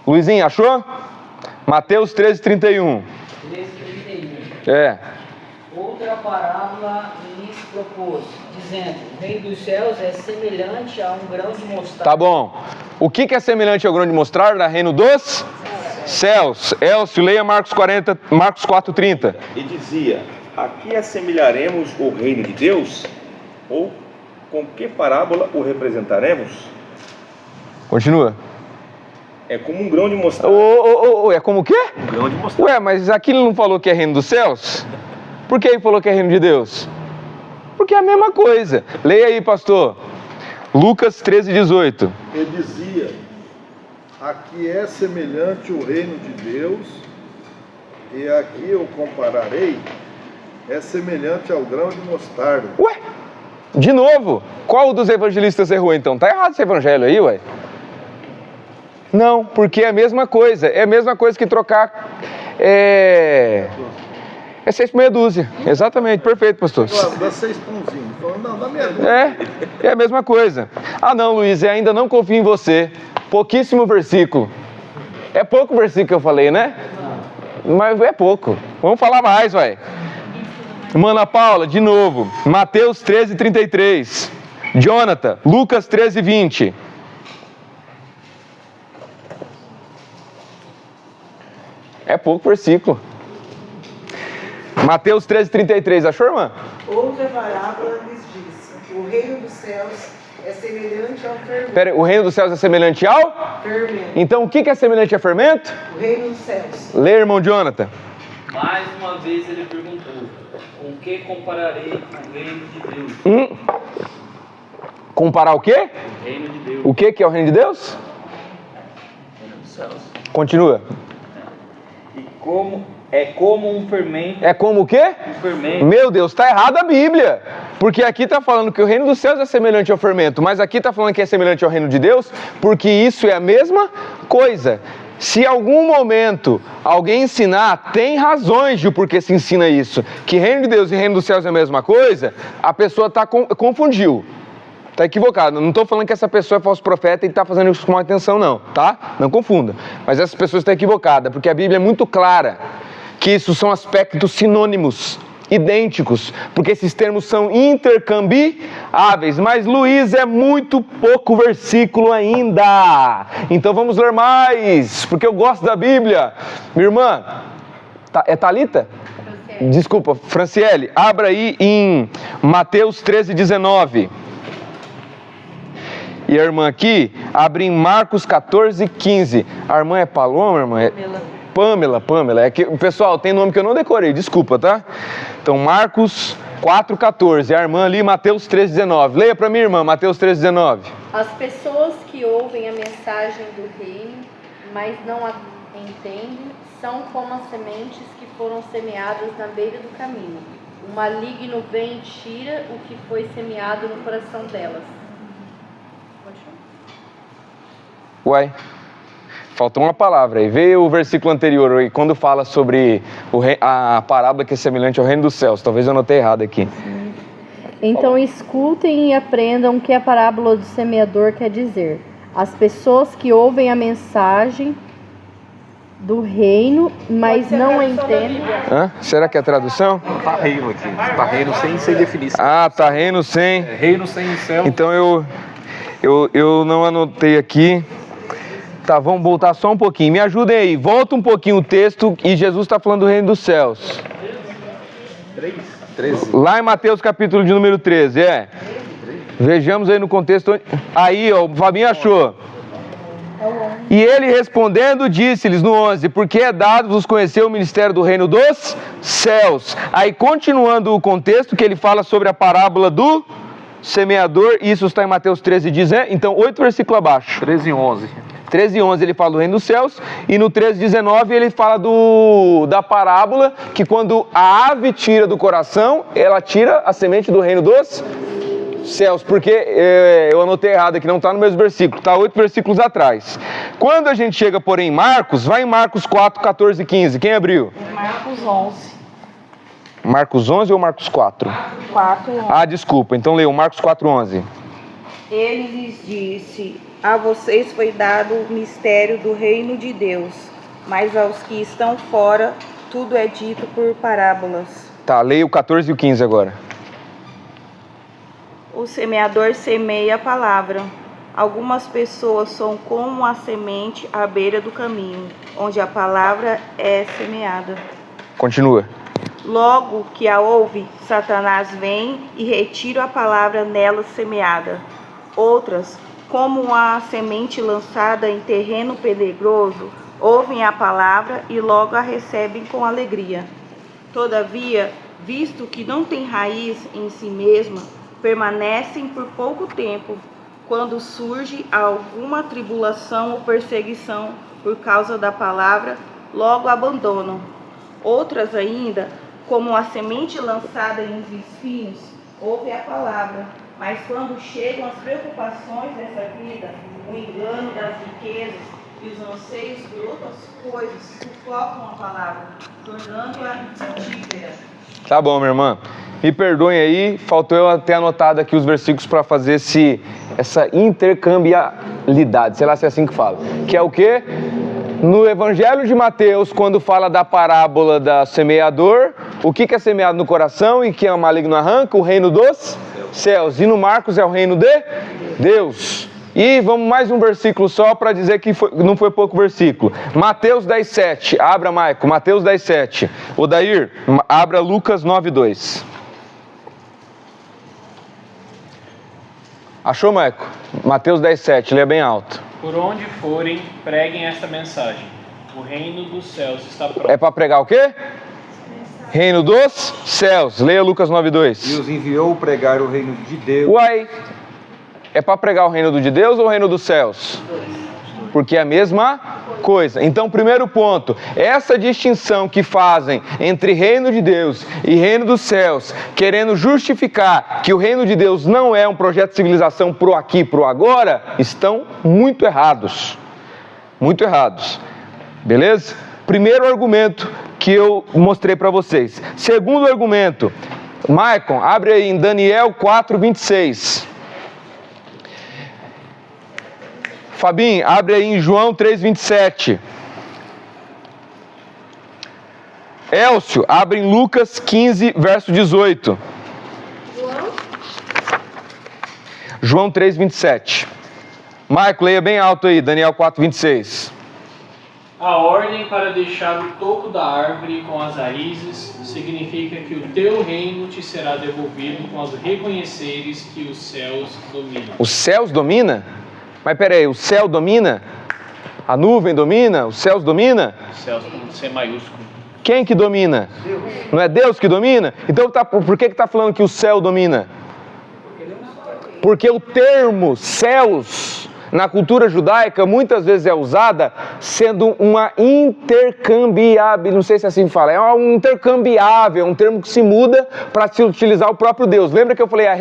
Luizinho, achou? Mateus 13:31. 13:31. Outra parábola lhes propôs, dizendo: o reino dos céus é semelhante a um grão de mostarda. Tá bom. O que é semelhante ao grão de mostarda? Reino dos céus. Elcio, leia Marcos 4:30. E dizia: aqui assemelharemos o reino de Deus? Ou com que parábola o representaremos? Continua. É como um grão de mostarda. É como o quê? Um grão de mostarda. Ué, mas aqui ele não falou que é reino dos céus? Por que ele falou que é reino de Deus? Porque é a mesma coisa. Leia aí, pastor. Lucas 13:18. E dizia: aqui é semelhante o reino de Deus, e aqui eu compararei, é semelhante ao grão de mostarda. Ué, de novo, qual dos evangelistas errou então? Tá errado esse evangelho aí, ué? Não, porque é a mesma coisa. É a mesma coisa que trocar... É 6 por meia dúzia. Exatamente, perfeito, pastor. Dá 6 pãozinhos. Não, dá meia dúzia. É a mesma coisa. Ah não, Luiz, eu ainda não confio em você. Pouquíssimo versículo. É pouco versículo que eu falei, né? Mas é pouco. Vamos falar mais, vai. Mana Paula, de novo. Mateus 13:33. Jonathan, Lucas 13:20. É pouco versículo. Mateus 13:33, achou, irmã? Outra parábola lhes disse: o reino dos céus é semelhante ao fermento. Pera, o reino dos céus é semelhante ao? Fermento. Então o que é semelhante a fermento? O reino dos céus. Lê, irmão Jonathan. Mais uma vez ele perguntou: com que compararei o reino de Deus? Comparar o quê? O reino de Deus. O que é o reino de Deus? O reino dos céus. Continua. É como um fermento. É como o quê? Um fermento. Meu Deus, está errada a Bíblia. Porque aqui está falando que o reino dos céus é semelhante ao fermento, mas aqui está falando que é semelhante ao reino de Deus, porque isso é a mesma coisa. Se em algum momento alguém ensinar, tem razões de por que se ensina isso, que reino de Deus e reino dos céus é a mesma coisa, a pessoa confundiu. Está equivocado. Não estou falando que essa pessoa é falso profeta e está fazendo isso com má intenção, não, tá? Não confunda. Mas essa pessoa está equivocada, porque a Bíblia é muito clara que isso são aspectos sinônimos, idênticos, porque esses termos são intercambiáveis. Mas, Luiz, é muito pouco versículo ainda. Então vamos ler mais, porque eu gosto da Bíblia. Minha irmã, é Thalita? Desculpa, Franciele, abra aí em Mateus 13:19. E a irmã aqui abre em Marcos 14:15. A irmã é Paloma, irmã? Pamela. É que, pessoal, tem nome que eu não decorei, desculpa, tá? Então, Marcos 4:14. A irmã ali, Mateus 13:19. Leia para mim, irmã, Mateus 13:19. As pessoas que ouvem a mensagem do reino, mas não a entendem, são como as sementes que foram semeadas na beira do caminho. O maligno vem e tira o que foi semeado no coração delas. Uai, faltou uma palavra aí. Vê o versículo anterior aí, quando fala sobre a parábola que é semelhante ao reino dos céus. Talvez eu anotei errado aqui. Então escutem e aprendam o que a parábola do semeador quer dizer. As pessoas que ouvem a mensagem do reino, mas não entendem. Será que é a tradução? Tá reino aqui. Tá reino sem definição. Ah, tá reino sem. Reino sem céu. Então eu não anotei aqui. Tá, vamos voltar só um pouquinho. Me ajudem aí. Volta um pouquinho o texto e Jesus está falando do reino dos céus. 13. Lá em Mateus capítulo de número 13, Vejamos aí no contexto. Aí, ó, o Fabinho achou. E ele respondendo disse-lhes no 11: porque é dado vos conhecer o ministério do reino dos céus. Aí continuando o contexto que ele fala sobre a parábola do semeador, isso está em Mateus 13:10, então 8 versículos abaixo. 13:11. 13:11 ele fala do reino dos céus, e no 13:19 ele fala da parábola que quando a ave tira do coração, ela tira a semente do reino dos céus, porque eu anotei errado aqui, não está no mesmo versículo, está 8 versículos atrás. Quando a gente chega, porém, em Marcos, vai em Marcos 4, 14 e 15, quem abriu? Marcos 11. Marcos 11 ou Marcos 4? 4. Ah, desculpa, então leu Marcos 4:11. Ele lhes disse: A vocês foi dado o mistério do reino de Deus, mas aos que estão fora, tudo é dito por parábolas. Tá, leia o 14 e o 15 agora. O semeador semeia a palavra. Algumas pessoas são como a semente à beira do caminho, onde a palavra é semeada. Continua. Logo que a ouve, Satanás vem e retira a palavra nela semeada. Outras, como a semente lançada em terreno pedregoso, ouvem a palavra e logo a recebem com alegria. Todavia, visto que não tem raiz em si mesma, permanecem por pouco tempo. Quando surge alguma tribulação ou perseguição por causa da palavra, logo abandonam. Outras ainda, como a semente lançada em espinhos, ouvem a palavra, mas quando chegam as preocupações dessa vida, o engano das riquezas e os anseios por outras coisas, sufocam a palavra, tornando-a infrutífera. Tá bom, minha irmã. Me perdoem aí, faltou eu ter anotado aqui os versículos para fazer essa intercambiabilidade, sei lá se é assim que fala. Que é o quê? No Evangelho de Mateus, quando fala da parábola da semeador, o que é semeado no coração e que é o maligno arranca? O reino dos céus. E no Marcos é o reino de Deus. E vamos mais um versículo só para dizer que não foi pouco versículo. Mateus 10:7. Abra, Maico. Mateus 10:7. Odair, abra Lucas 9:2. Achou, Maico? Mateus 10:7. Leia bem alto. Por onde forem, preguem esta mensagem. O reino dos céus está próximo. É para pregar o quê? Reino dos céus. Leia Lucas 9:2. E os enviou pregar o reino de Deus. Uai, é para pregar o reino de Deus ou o reino dos céus? Porque é a mesma coisa. Então, primeiro ponto, essa distinção que fazem entre reino de Deus e reino dos céus, querendo justificar que o reino de Deus não é um projeto de civilização pro aqui, pro agora, estão muito errados. Muito errados. Beleza? Primeiro argumento que eu mostrei para vocês. Segundo argumento, Maicon, abre aí em Daniel 4:26. Fabinho, abre aí em João 3:27. Elcio, abre em Lucas 15, verso 18. João 3:27. Marco, leia bem alto aí, Daniel 4:26. A ordem para deixar o toco da árvore com as raízes significa que o teu reino te será devolvido quando reconheceres que os céus dominam. Os céus domina? Mas peraí, o céu domina? A nuvem domina? Os céus domina? Os céus com C maiúsculo. Quem que domina? Não é Deus que domina? Então por que está falando que o céu domina? Porque o termo céus, na cultura judaica, muitas vezes é usada sendo uma intercambiável, não sei se assim fala, é um intercambiável, um termo que se muda para se utilizar o próprio Deus. Lembra que eu falei a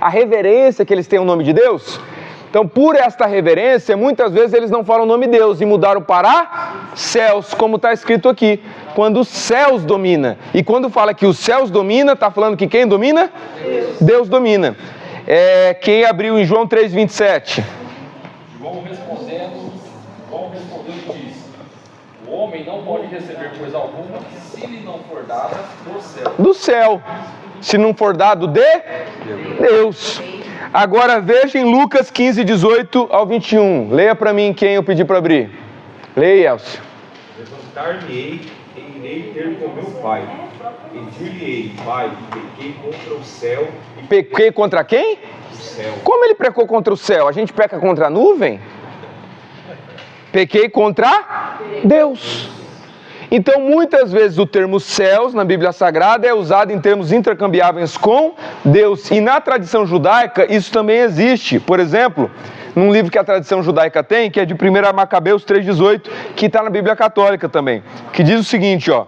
reverência que eles têm ao nome de Deus? Então, por esta reverência, muitas vezes eles não falam o nome de Deus e mudaram para céus, como está escrito aqui. Quando os céus domina. E quando fala que os céus domina, está falando que quem domina? Deus domina. Quem abriu em João 3:27? João respondendo disse: o homem não pode receber coisa alguma se lhe não for dada do céu. Do céu. Se não for dado de Deus. Agora veja em Lucas 15:18 ao 21. Leia para mim quem eu pedi para abrir. Leia, Elcio. Levantar-me-ei e irei ter com meu pai. E dir-lhe-ei: Pai, pequei contra o céu. Pequei contra quem? O céu. Como ele pecou contra o céu? A gente peca contra a nuvem? Pequei contra Deus. Então, muitas vezes o termo céus na Bíblia Sagrada é usado em termos intercambiáveis com Deus. E na tradição judaica isso também existe. Por exemplo, num livro que a tradição judaica tem, que é de 1 Macabeus 3:18, que está na Bíblia Católica também, que diz o seguinte, ó.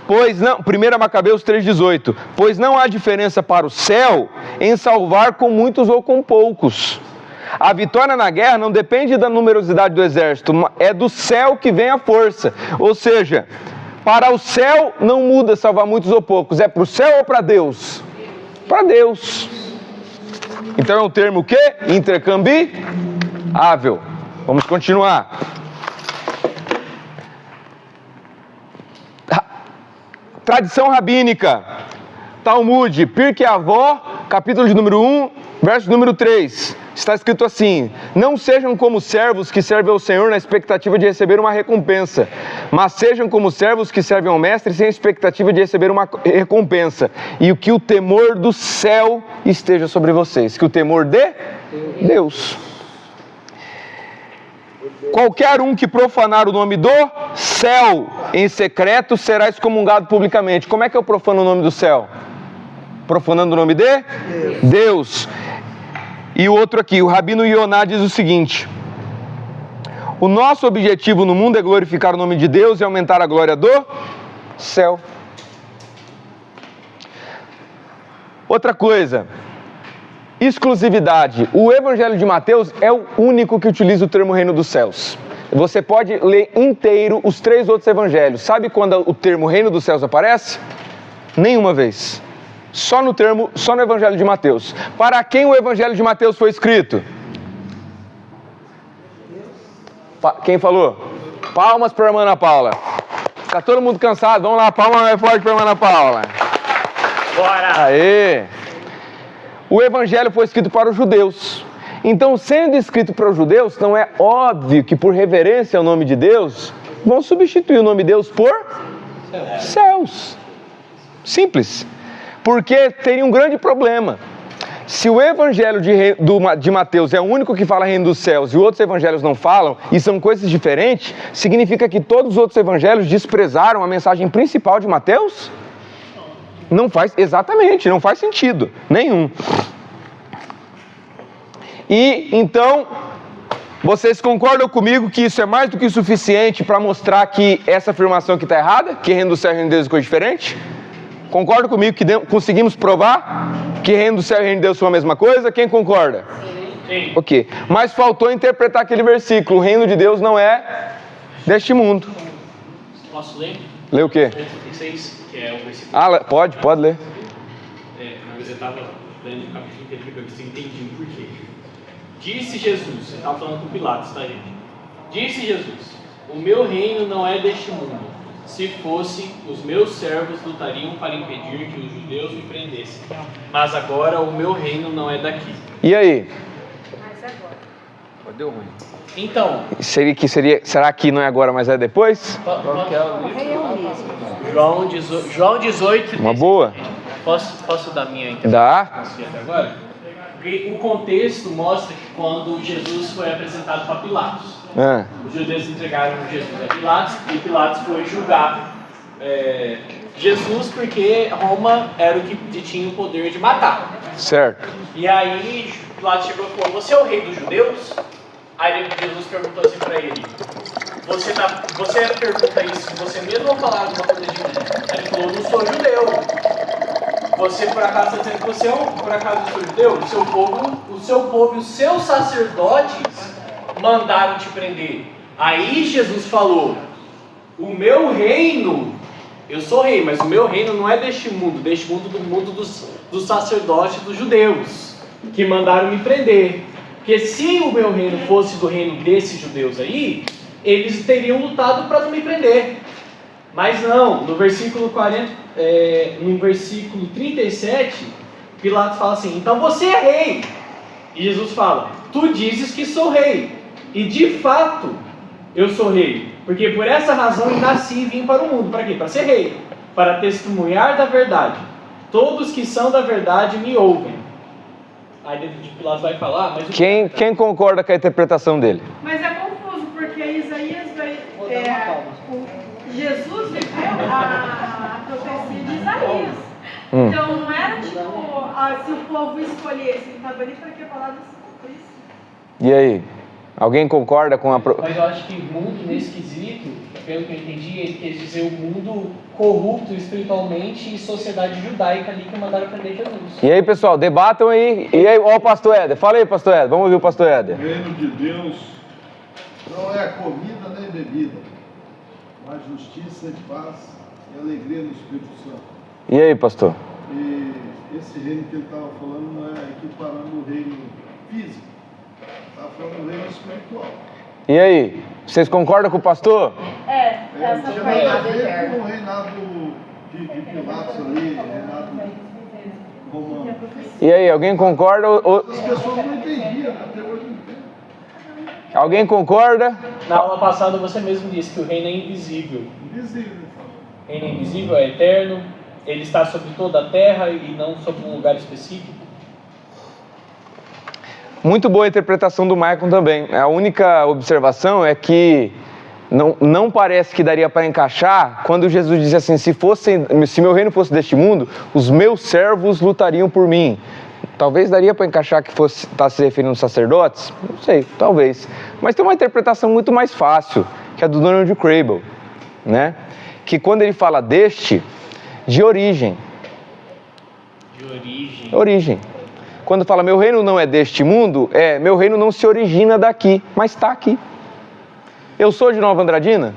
1 Macabeus 3:18, pois não há diferença para o céu em salvar com muitos ou com poucos. A vitória na guerra não depende da numerosidade do exército, é do céu que vem a força. Ou seja, para o céu não muda salvar muitos ou poucos, é para o céu ou para Deus? Para Deus. Então é um termo o quê? Intercambiável. Ável. Vamos continuar. Tradição rabínica. Talmud, Pirkei Avó, capítulo de número 1, verso número 3. Está escrito assim: não sejam como servos que servem ao Senhor na expectativa de receber uma recompensa, mas sejam como servos que servem ao Mestre sem expectativa de receber uma recompensa. E que o temor do céu esteja sobre vocês. Que o temor de Deus. Qualquer um que profanar o nome do céu em secreto será excomungado publicamente. Como é que eu profano o nome do céu? Profanando o nome de Deus. E o outro aqui, o Rabino Ioná diz o seguinte: o nosso objetivo no mundo é glorificar o nome de Deus e aumentar a glória do céu. Outra coisa, exclusividade. O Evangelho de Mateus é o único que utiliza o termo reino dos céus. Você pode ler inteiro os 3 outros evangelhos. Sabe quando o termo reino dos céus aparece? Nenhuma vez. Só no Evangelho de Mateus. Para quem o Evangelho de Mateus foi escrito? Quem falou? Palmas para a irmã Ana Paula. Está todo mundo cansado? Vamos lá, palma mais forte para a irmã Ana Paula. Bora! Aê! O Evangelho foi escrito para os judeus. Então, sendo escrito para os judeus, não é óbvio que por reverência ao nome de Deus, vão substituir o nome de Deus por céus. Simples. Porque teria um grande problema. Se o evangelho de Mateus é o único que fala reino dos céus e outros evangelhos não falam, e são coisas diferentes, significa que todos os outros evangelhos desprezaram a mensagem principal de Mateus? Não faz, exatamente, não faz sentido nenhum. E então, vocês concordam comigo que isso é mais do que suficiente para mostrar que essa afirmação aqui está errada? Que reino do céu e reino de Deus é coisa diferente? Concorda comigo que conseguimos provar que reino do céu e reino de Deus são a mesma coisa? Quem concorda? Sim. Ok. Mas faltou interpretar aquele versículo. O reino de Deus não é deste mundo. Posso ler? Lê o quê? 36, que é o versículo. Ah, pode ler. Mas eu estava lendo o capítulo inteiro para ver se eu entendi o porquê. Disse Jesus, você estava falando com Pilatos, tá, gente? Disse Jesus: o meu reino não é deste mundo. Se fosse, os meus servos lutariam para impedir que os judeus me prendessem. Mas agora o meu reino não é daqui. E aí? Mas agora. Deu ruim. Então, será que não é agora, mas é depois? João 18. Uma boa. Posso dar minha interpretação? Dá. Até agora? Porque o contexto mostra que quando Jesus foi apresentado para Pilatos, os judeus entregaram Jesus a Pilatos e Pilatos foi julgar Jesus porque Roma era o que tinha o poder de matar. Certo. E aí Pilatos chegou e falou: você é o rei dos judeus? Aí Jesus perguntou assim para ele: você pergunta isso de você mesmo ou falar alguma coisa de mim? Aí ele falou: não sou judeu. Você por acaso está dizendo que você por acaso sou judeu? O seu povo e os seus sacerdotes mandaram te prender. Aí Jesus falou: o meu reino, eu sou rei, mas o meu reino não é deste mundo do mundo dos sacerdotes dos judeus, que mandaram me prender. Porque se o meu reino fosse do reino desses judeus aí, eles teriam lutado para não me prender. Mas não, no versículo 37, Pilatos fala assim: então você é rei. E Jesus fala: tu dizes que sou rei. E de fato, eu sou rei. Porque por essa razão eu nasci e vim para o mundo. Para quê? Para ser rei. Para testemunhar da verdade. Todos que são da verdade me ouvem. Aí Pilatos vai falar, mas... Quem concorda com a interpretação dele? Mas é confuso, porque Isaías Jesus viveu a profecia de Isaías. Então não era tipo, se o povo escolhesse, ele estava ali para que a palavra se cumprisse. E aí? Alguém concorda com a... Mas eu acho que mundo nesse quesito, pelo que eu entendi, ele quer dizer o mundo corrupto espiritualmente e sociedade judaica ali que mandaram prender Jesus. E aí, pessoal, debatam aí. E aí, ó, o pastor Éder. Fala aí, pastor Éder. Vamos ouvir o pastor Éder. O reino de Deus não é comida nem bebida, mas justiça e paz e alegria no Espírito Santo. E aí, pastor? E esse reino que ele estava falando não é equiparando o reino físico, Está falando do reino espiritual. E aí, vocês concordam com o pastor? Essa Tinha foi nada a ver com o reinado de Pilatos ali, reinado romano. E aí, alguém concorda? As pessoas não entendiam, até hoje não entendem. Alguém concorda? Na aula passada você mesmo disse que o reino é invisível. Invisível. O reino é invisível, é eterno, ele está sobre toda a terra e não sobre um lugar específico. Muito boa a interpretação do Michael também. A única observação é que não parece que daria para encaixar quando Jesus disse assim, se meu reino fosse deste mundo, os meus servos lutariam por mim. Talvez daria para encaixar que está se referindo aos sacerdotes? Não sei, talvez. Mas tem uma interpretação muito mais fácil, que é a do Donald Crable, né? Que quando ele fala de origem. De origem. Quando fala meu reino não é deste mundo, meu reino não se origina daqui, mas está aqui. Eu sou de Nova Andradina?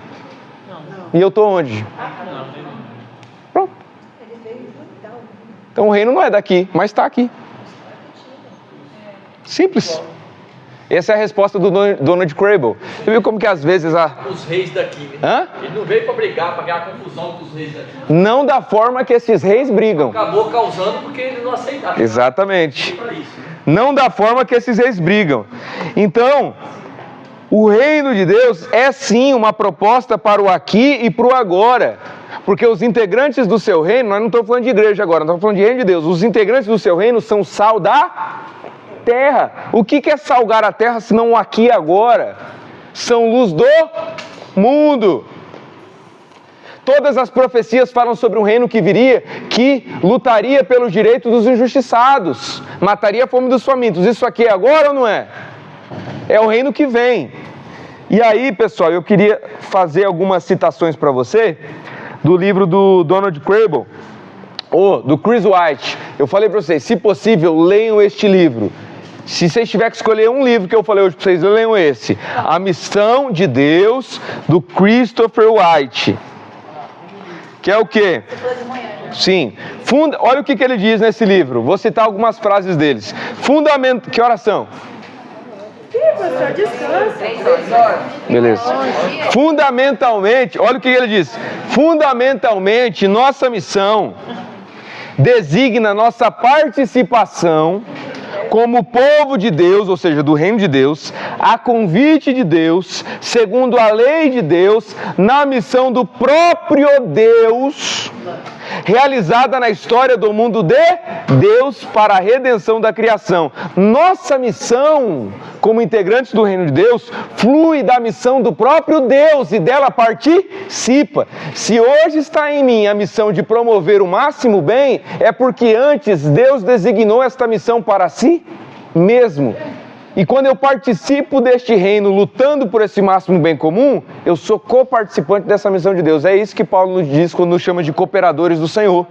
Não. E eu estou onde? Não. Pronto. Então o reino não é daqui, mas está aqui. Simples. Essa é a resposta do Donald Crable. Você viu como que às vezes os reis daqui, né? Hã? Ele não veio para brigar, para criar confusão com os reis daqui. Não da forma que esses reis brigam. Acabou causando porque ele não aceitava. Exatamente. Para isso, né? Não da forma que esses reis brigam. Então, o reino de Deus é sim uma proposta para o aqui e para o agora. Porque os integrantes do seu reino, nós não estamos falando de igreja agora, nós estamos falando de reino de Deus. Os integrantes do seu reino são sal da terra. O que é salgar a terra senão o aqui e agora? São luz do mundo. Todas as profecias falam sobre um reino que viria, que lutaria pelos direitos dos injustiçados, mataria a fome dos famintos. Isso aqui é agora ou não é? É o reino que vem. E aí, pessoal, eu queria fazer algumas citações para você do livro do Donald Crable, ou do Chris White. Eu falei para vocês, se possível, leiam este livro. Se vocês tiverem que escolher um livro que eu falei hoje para vocês, leiam esse. A Missão de Deus, do Christopher White. Que é o quê? Sim. Olha o que ele diz nesse livro. Vou citar algumas frases deles. Que oração? professor, descansa. Beleza. Fundamentalmente, olha o que ele diz. Fundamentalmente, nossa missão designa nossa participação como povo de Deus, ou seja, do reino de Deus, a convite de Deus, segundo a lei de Deus, na missão do próprio Deus, realizada na história do mundo de Deus para a redenção da criação. Nossa missão, como integrantes do reino de Deus, flui da missão do próprio Deus e dela participa. Se hoje está em mim a missão de promover o máximo bem, é porque antes Deus designou esta missão para si mesmo. E quando eu participo deste reino, lutando por esse máximo bem comum, eu sou coparticipante dessa missão de Deus. É isso que Paulo nos diz quando nos chama de cooperadores do Senhor.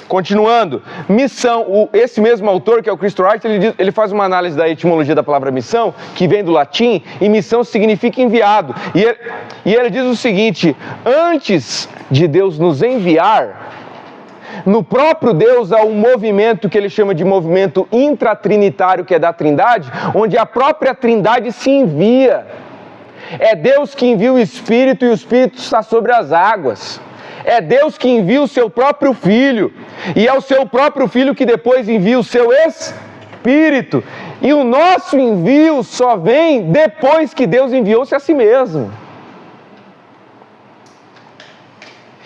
Continuando, missão, esse mesmo autor, que é o Christopher White, ele faz uma análise da etimologia da palavra missão, que vem do latim, e missão significa enviado. E ele diz o seguinte: antes de Deus nos enviar, no próprio Deus há um movimento que ele chama de movimento intratrinitário, que é da Trindade, onde a própria Trindade se envia. É Deus que envia o Espírito e o Espírito está sobre as águas. É Deus que envia o seu próprio Filho, e é o seu próprio Filho que depois envia o seu Espírito. E o nosso envio só vem depois que Deus enviou-se a si mesmo.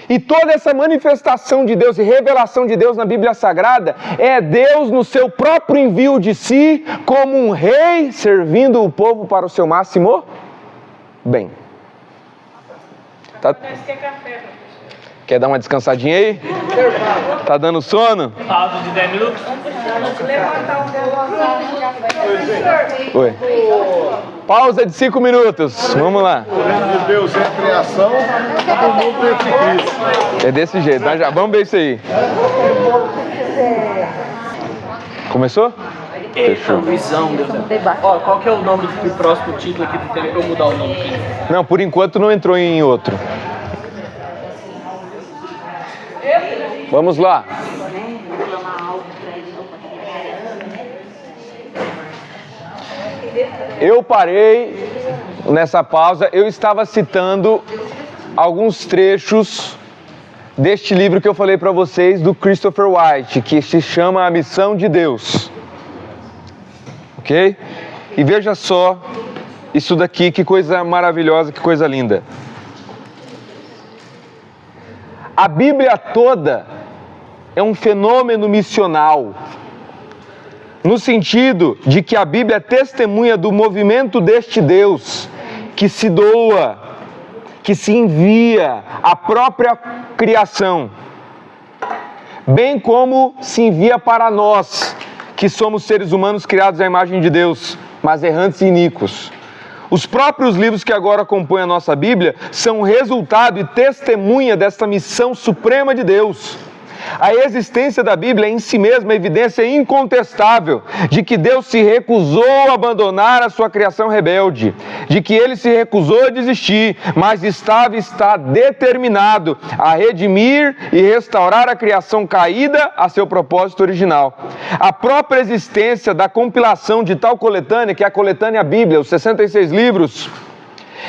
E toda essa manifestação de Deus e revelação de Deus na Bíblia Sagrada é Deus no seu próprio envio de si, como um rei servindo o povo para o seu máximo bem. Tá? Quer dar uma descansadinha aí? Tá dando sono? Pausa de 10 minutos. Oi. Pausa de 5 minutos. Vamos lá. O reino de Deus é a criação, todo mundo é Cristo. É desse jeito. Nós já vamos ver isso aí. Começou? Fechou. Visão. Ó, qual que é o nome do próximo título aqui do tempo para eu mudar o nome aqui? Não, por enquanto não entrou em outro. Vamos lá. Eu parei nessa pausa, eu estava citando alguns trechos deste livro que eu falei para vocês, do Christopher White, que se chama A Missão de Deus. Ok? E veja só isso daqui, que coisa maravilhosa, que coisa linda. A Bíblia toda é um fenômeno missional, no sentido de que a Bíblia é testemunha do movimento deste Deus que se doa, que se envia à própria criação, bem como se envia para nós, que somos seres humanos criados à imagem de Deus, mas errantes e iníquos. Os próprios livros que agora compõem a nossa Bíblia são resultado e testemunha desta missão suprema de Deus. A existência da Bíblia é em si mesma evidência incontestável de que Deus se recusou a abandonar a sua criação rebelde, de que Ele se recusou a desistir, mas está determinado a redimir e restaurar a criação caída a seu propósito original. A própria existência da compilação de tal coletânea, que é a coletânea Bíblia, os 66 livros,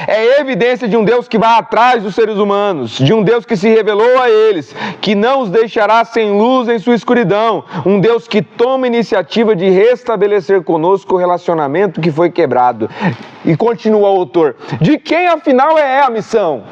é evidência de um Deus que vai atrás dos seres humanos, de um Deus que se revelou a eles, que não os deixará sem luz em sua escuridão, um Deus que toma iniciativa de restabelecer conosco o relacionamento que foi quebrado. E continua o autor: de quem afinal é a missão?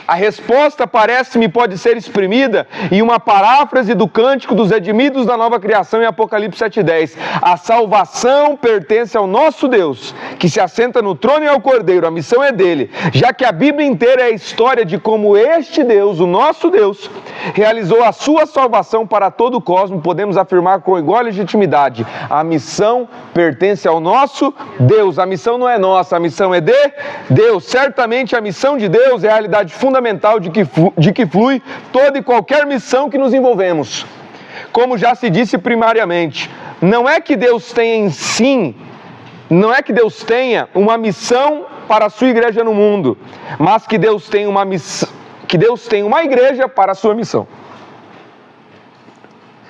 A resposta, parece-me, pode ser exprimida em uma paráfrase do cântico dos redimidos da nova criação em Apocalipse 7:10. A salvação pertence ao nosso Deus, que se assenta no trono e ao Cordeiro. A missão é dele, já que a Bíblia inteira é a história de como este Deus, o nosso Deus, realizou a sua salvação para todo o cosmos. Podemos afirmar com igual legitimidade: a missão pertence ao nosso Deus. A missão não é nossa, a missão é de Deus. Certamente a missão de Deus é a realidade fundamental de que flui toda e qualquer missão que nos envolvemos. Como já se disse primariamente, não é que Deus tenha uma missão para a sua igreja no mundo, mas que Deus tem uma igreja para a sua missão.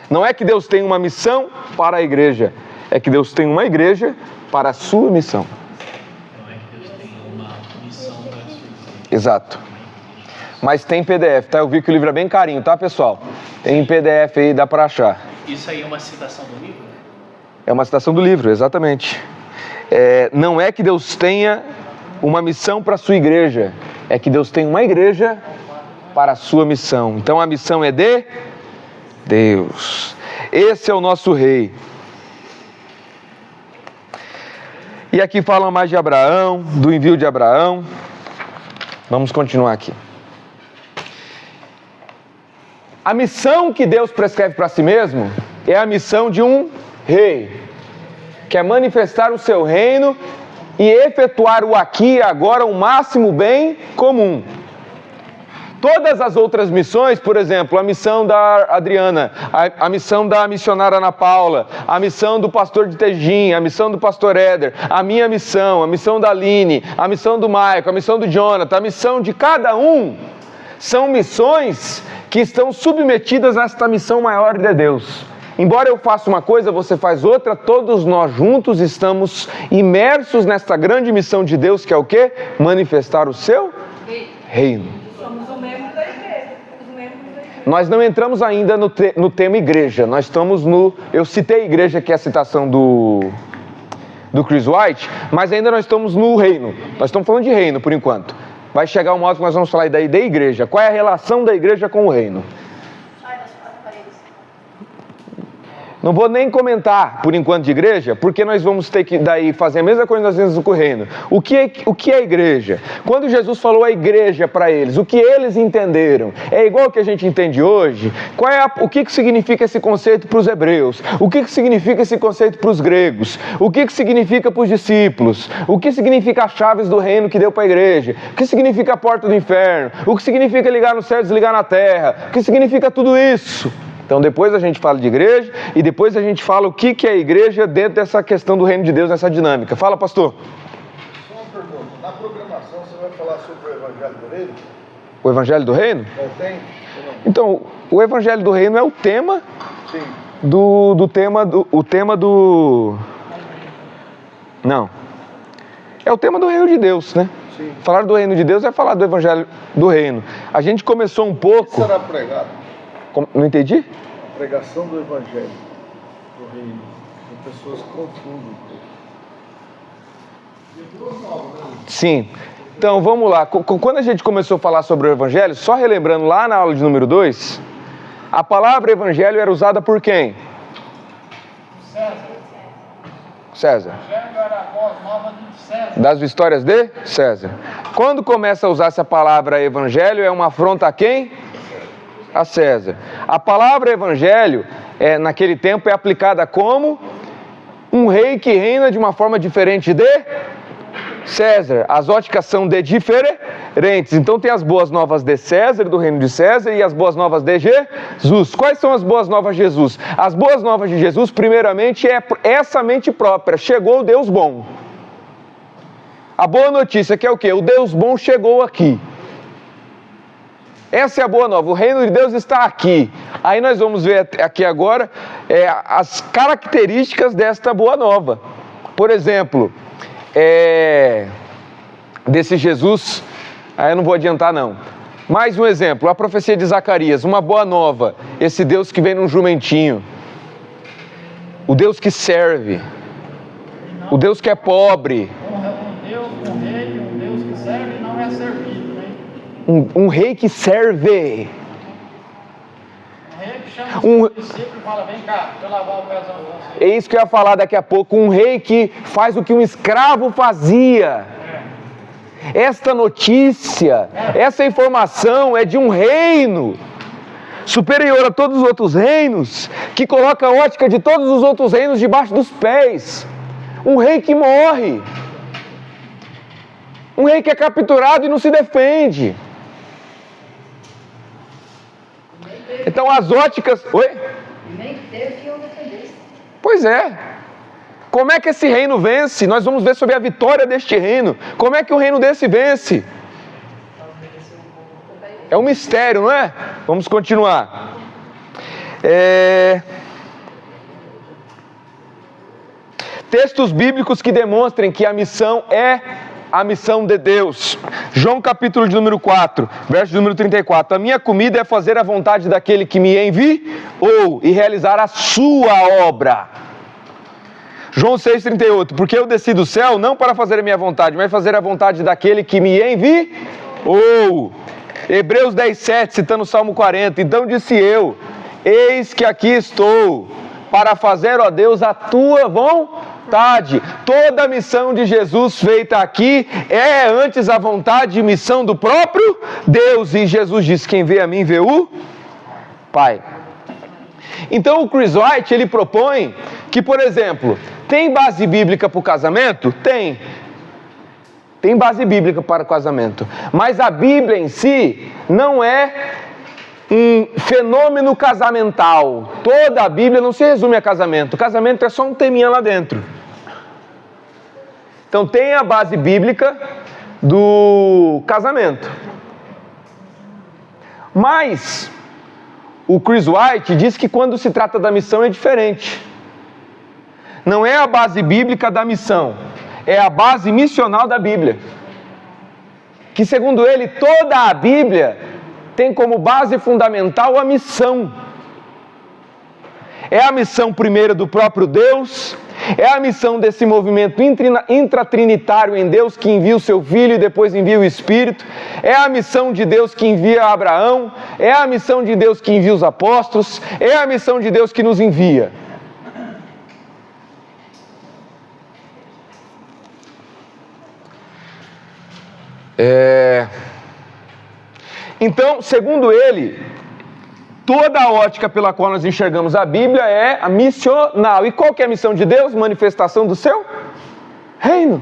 Não é que Deus tem uma missão para a igreja, é que Deus tem uma igreja para a sua missão. Não é que Deus tem uma missão para a sua igreja. Exato. Mas tem PDF, tá? Eu vi que o livro é bem carinho, tá, pessoal? Tem PDF aí, dá para achar. Isso aí é uma citação do livro? É uma citação do livro, exatamente. Não é que Deus tenha uma missão para a sua igreja, é que Deus tem uma igreja para a sua missão. Então a missão é de Deus. Esse é o nosso rei. E aqui fala mais de Abraão, do envio de Abraão. Vamos continuar aqui. A missão que Deus prescreve para si mesmo é a missão de um rei, que é manifestar o seu reino e efetuar o aqui e agora o máximo bem comum. Todas as outras missões, por exemplo, a missão da Adriana, a missão da missionária Ana Paula, a missão do pastor de Tejim, a missão do pastor Éder, a minha missão, a missão da Aline, a missão do Maico, a missão do Jonathan, a missão de cada um, são missões que estão submetidas a esta missão maior de Deus. Embora eu faça uma coisa, você faz outra, todos nós juntos estamos imersos nesta grande missão de Deus, que é o quê? Manifestar o seu reino. Somos o membro da igreja. Nós não entramos ainda no tema igreja, nós estamos no... Eu citei igreja, que é a citação do Chris White, mas ainda nós estamos no reino. Nós estamos falando de reino por enquanto. Vai chegar um modo que nós vamos falar daí da igreja. Qual é a relação da igreja com o reino? Não vou nem comentar, por enquanto, de igreja, porque nós vamos ter que daí fazer a mesma coisa que nós fazemos com o reino. O que é a igreja? Quando Jesus falou a igreja para eles, o que eles entenderam? É igual ao que a gente entende hoje? O que significa esse conceito para os hebreus? O que significa esse conceito para os gregos? O que significa para os discípulos? O que significa as chaves do reino que deu para a igreja? O que significa a porta do inferno? O que significa ligar no céu e desligar na terra? O que significa tudo isso? Então depois a gente fala de igreja e depois a gente fala o que é a igreja dentro dessa questão do reino de Deus, nessa dinâmica. Fala, pastor. Só uma pergunta. Na programação você vai falar sobre o Evangelho do Reino? O Evangelho do Reino? Tem? Então, o Evangelho do Reino é o tema. Sim. O tema do... Não. É o tema do reino de Deus, né? Sim. Falar do reino de Deus é falar do evangelho do reino. A gente começou um pouco... Isso será pregado? Não entendi? A pregação do evangelho do reino. As pessoas confundem. Sim. Então, vamos lá. Quando a gente começou a falar sobre o evangelho, só relembrando lá na aula de número 2, a palavra evangelho era usada por quem? César. Das histórias de César. Quando começa a usar essa palavra evangelho, é uma afronta a quem? A César. A palavra evangelho, naquele tempo, é aplicada como um rei que reina de uma forma diferente de César. As óticas são de diferentes. Então tem as boas novas de César, do reino de César, e as boas novas de Jesus. Quais são as boas novas de Jesus? As boas novas de Jesus, primeiramente, é essa mente própria. Chegou o Deus bom. A boa notícia que é o quê? O Deus bom chegou aqui. Essa é a boa nova. O reino de Deus está aqui. Aí nós vamos ver aqui agora as características desta boa nova. Por exemplo, desse Jesus, eu não vou adiantar não. Mais um exemplo, a profecia de Zacarias, uma boa nova. Esse Deus que vem num jumentinho. O Deus que serve. O Deus que é pobre. Um Deus que serve não é servido, né? Um rei que serve. Um rei que chama os discípulos e fala, vem cá, deixa eu lavar o pezão de você. É isso que eu ia falar daqui a pouco. Um rei que faz o que um escravo fazia. Esta notícia, essa informação é de um reino superior a todos os outros reinos, que coloca a ótica de todos os outros reinos debaixo dos pés. Um rei que morre. Um rei que é capturado e não se defende. Então as óticas... Oi? Nem teve que eu defendesse. Pois é. Como é que esse reino vence? Nós vamos ver sobre a vitória deste reino. Como é que o reino desse vence? É um mistério, não é? Vamos continuar. Textos bíblicos que demonstrem que a missão é a missão de Deus. João capítulo de número 4, verso de número 34. A minha comida é fazer a vontade daquele que me enviou e realizar a sua obra. João 6,38. Porque eu desci do céu não para fazer a minha vontade, mas fazer a vontade daquele que me enviou. Hebreus 10,7, citando o Salmo 40. Então disse eu, eis que aqui estou, para fazer, ó Deus, a tua vontade. Toda a missão de Jesus feita aqui é antes a vontade e missão do próprio Deus. E Jesus diz, quem vê a mim vê o Pai. Então o Chris White, ele propõe que, por exemplo, tem base bíblica para o casamento? Tem. Tem base bíblica para o casamento. Mas a Bíblia em si não é um fenômeno casamental. Toda a Bíblia não se resume a casamento. O casamento é só um teminha lá dentro. Então tem a base bíblica do casamento. Mas o Chris White diz que quando se trata da missão é diferente. Não é a base bíblica da missão, é a base missional da Bíblia. Que segundo ele, toda a Bíblia tem como base fundamental a missão. É a missão primeira do próprio Deus, é a missão desse movimento intratrinitário em Deus que envia o seu Filho e depois envia o Espírito, é a missão de Deus que envia Abraão, é a missão de Deus que envia os apóstolos, é a missão de Deus que nos envia. Então, segundo ele, toda a ótica pela qual nós enxergamos a Bíblia é a missional. E qual que é a missão de Deus? Manifestação do seu reino.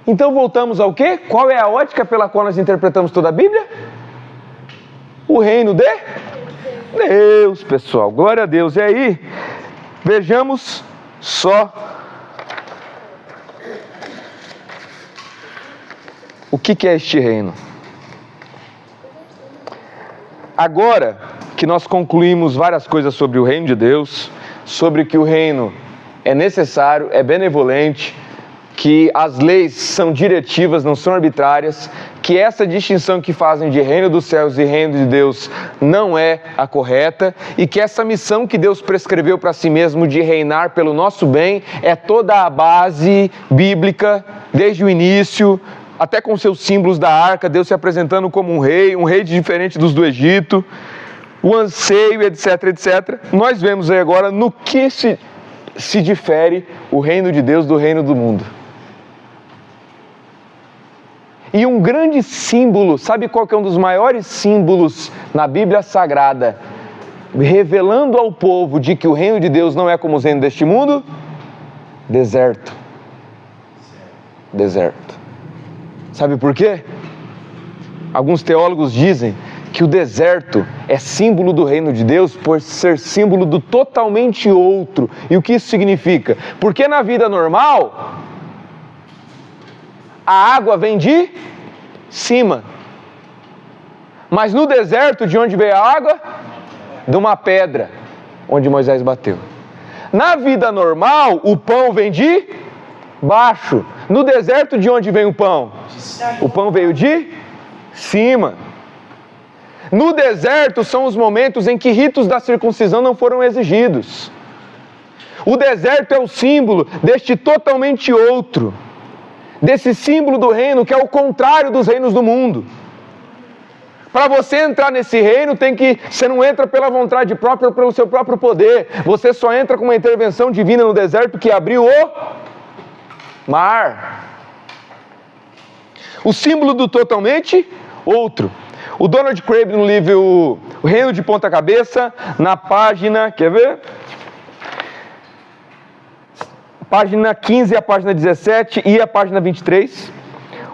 Então voltamos ao quê? Qual é a ótica pela qual nós interpretamos toda a Bíblia? O reino de Deus, pessoal. Glória a Deus. E aí, vejamos só o que é este reino. Agora que nós concluímos várias coisas sobre o reino de Deus, sobre que o reino é necessário, é benevolente, que as leis são diretivas, não são arbitrárias, que essa distinção que fazem de reino dos céus e reino de Deus não é a correta, e que essa missão que Deus prescreveu para si mesmo de reinar pelo nosso bem é toda a base bíblica, desde o início, até com seus símbolos da arca, Deus se apresentando como um rei diferente dos do Egito, o anseio, etc, etc. Nós vemos aí agora no que se difere o reino de Deus do reino do mundo. E um grande símbolo, sabe qual que é um dos maiores símbolos na Bíblia Sagrada, revelando ao povo de que o reino de Deus não é como os reinos deste mundo? Deserto. Deserto. Sabe por quê? Alguns teólogos dizem que o deserto é símbolo do reino de Deus por ser símbolo do totalmente outro. E o que isso significa? Porque na vida normal, a água vem de cima. Mas no deserto, de onde veio a água? De uma pedra, onde Moisés bateu. Na vida normal, o pão vem de baixo. No deserto, de onde vem o pão? O pão veio de cima. No deserto são os momentos em que ritos da circuncisão não foram exigidos. O deserto é o símbolo deste totalmente outro, desse símbolo do reino que é o contrário dos reinos do mundo. Para você entrar nesse reino, você não entra pela vontade própria ou pelo seu próprio poder. Você só entra com uma intervenção divina no deserto que abriu o mar. O símbolo do totalmente outro. O Donald Crabb, no livro O Reino de Ponta Cabeça, na página, quer ver? Página 15, a página 17 e a página 23.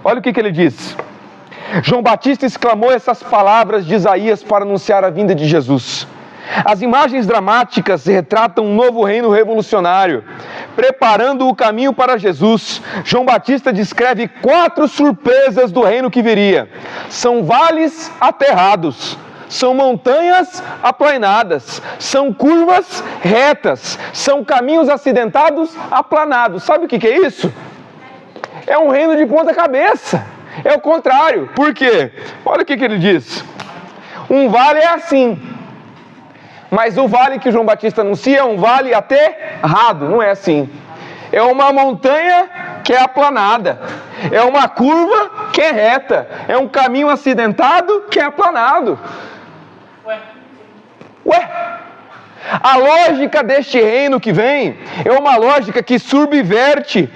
Olha o que ele diz. João Batista exclamou essas palavras de Isaías para anunciar a vinda de Jesus. As imagens dramáticas retratam um novo reino revolucionário, preparando o caminho para Jesus. João Batista descreve 4 surpresas do reino que viria. São vales aterrados, são montanhas aplainadas, são curvas retas, são caminhos acidentados aplanados. Sabe o que é isso? É um reino de ponta cabeça. É o contrário. Por quê? Olha o que ele diz. Um vale é assim. Mas o vale que João Batista anuncia é um vale aterrado, não é assim. É uma montanha que é aplanada, é uma curva que é reta, é um caminho acidentado que é aplanado. Ué? A lógica deste reino que vem é uma lógica que subverte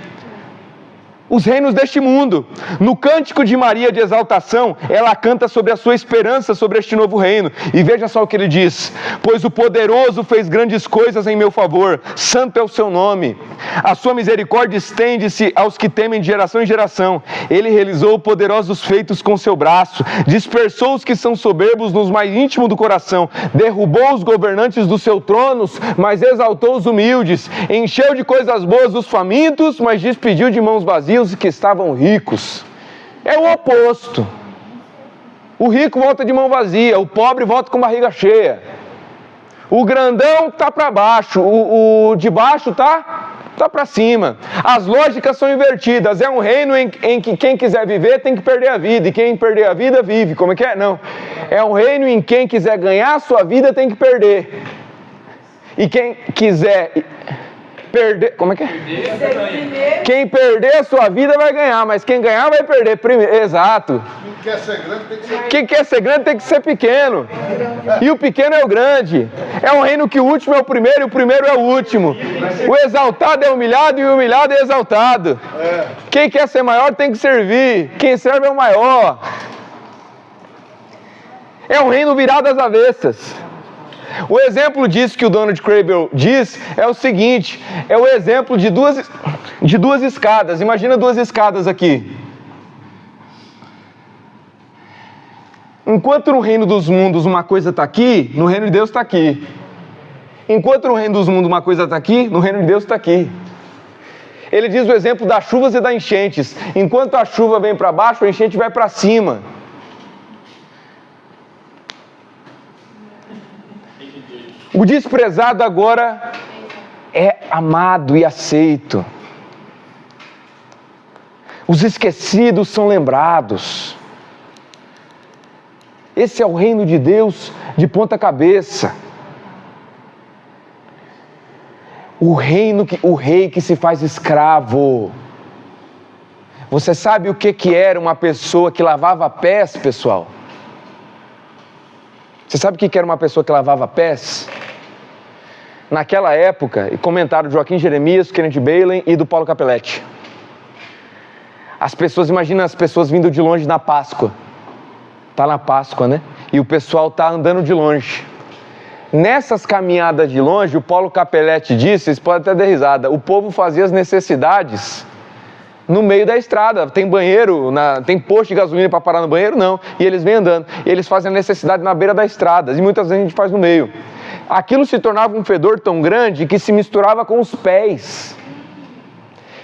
os reinos deste mundo. No cântico de Maria de exaltação, ela canta sobre a sua esperança sobre este novo reino. E veja só o que ele diz: pois o poderoso fez grandes coisas em meu favor, santo é o seu nome. A sua misericórdia estende-se aos que temem de geração em geração. Ele realizou poderosos feitos com seu braço, dispersou os que são soberbos nos mais íntimos do coração, derrubou os governantes dos seus tronos, mas exaltou os humildes, encheu de coisas boas os famintos, mas despediu de mãos vazias os que estavam ricos. É o oposto. O rico volta de mão vazia, o pobre volta com barriga cheia. O grandão está para baixo, o de baixo está para cima. As lógicas são invertidas. É um reino em que quem quiser viver tem que perder a vida, e quem perder a vida vive. Como é que é? Não. É um reino em que quem quiser ganhar a sua vida tem que perder. E quem quiser perder, como é que é? Quem perder a sua vida vai ganhar, mas quem ganhar vai perder primeiro. Exato. Quem quer ser grande tem que ser... Quem quer ser grande tem que ser pequeno. E o pequeno é o grande. É um reino que o último é o primeiro e o primeiro é o último. O exaltado é humilhado e o humilhado é exaltado. Quem quer ser maior tem que servir. Quem serve é o maior. É um reino virado às avessas. O exemplo disso que o Donald Crabb diz é o seguinte: é o exemplo de duas escadas. Imagina 2 escadas aqui. Enquanto no reino dos mundos uma coisa está aqui, no reino de Deus está aqui. Enquanto no reino dos mundos uma coisa está aqui, no reino de Deus está aqui. Ele diz o exemplo das chuvas e das enchentes. Enquanto a chuva vem para baixo, a enchente vai para cima. O desprezado agora é amado e aceito. Os esquecidos são lembrados. Esse é o reino de Deus de ponta cabeça. O rei que se faz escravo. Você sabe o que era uma pessoa que lavava pés, pessoal? Você sabe o que era uma pessoa que lavava pés? Naquela época, e comentário de Joaquim Jeremias, Kenneth Bailey e do Paulo Capelletti. As pessoas, imagina as pessoas vindo de longe na Páscoa. Está na Páscoa, né? E o pessoal está andando de longe. Nessas caminhadas de longe, o Paulo Capelletti disse, vocês podem até dar risada, o povo fazia as necessidades no meio da estrada. Tem banheiro, tem posto de gasolina para parar no banheiro? Não. E eles vêm andando. E eles fazem a necessidade na beira da estrada. E muitas vezes a gente faz no meio. Aquilo se tornava um fedor tão grande que se misturava com os pés.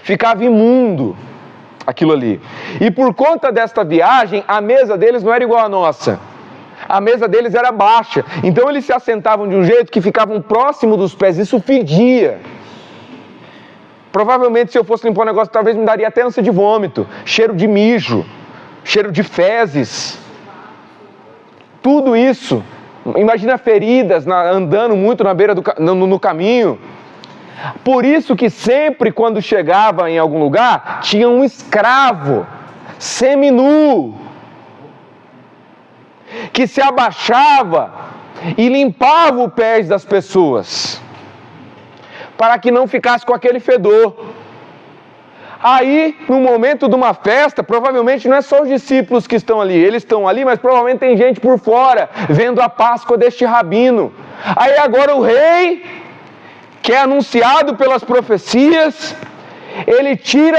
Ficava imundo aquilo ali. E por conta desta viagem, a mesa deles não era igual à nossa. A mesa deles era baixa. Então eles se assentavam de um jeito que ficavam próximo dos pés. Isso fedia. Provavelmente, se eu fosse limpar um negócio, talvez me daria até ânsia de vômito, cheiro de mijo, cheiro de fezes. Tudo isso. Imagina feridas andando muito na beira no caminho. Por isso que sempre quando chegava em algum lugar, tinha um escravo, seminu, que se abaixava e limpava os pés das pessoas, para que não ficasse com aquele fedor. Aí, no momento de uma festa, provavelmente não é só os discípulos que estão ali, eles estão ali, mas provavelmente tem gente por fora, vendo a Páscoa deste rabino. Aí agora o rei, que é anunciado pelas profecias, ele tira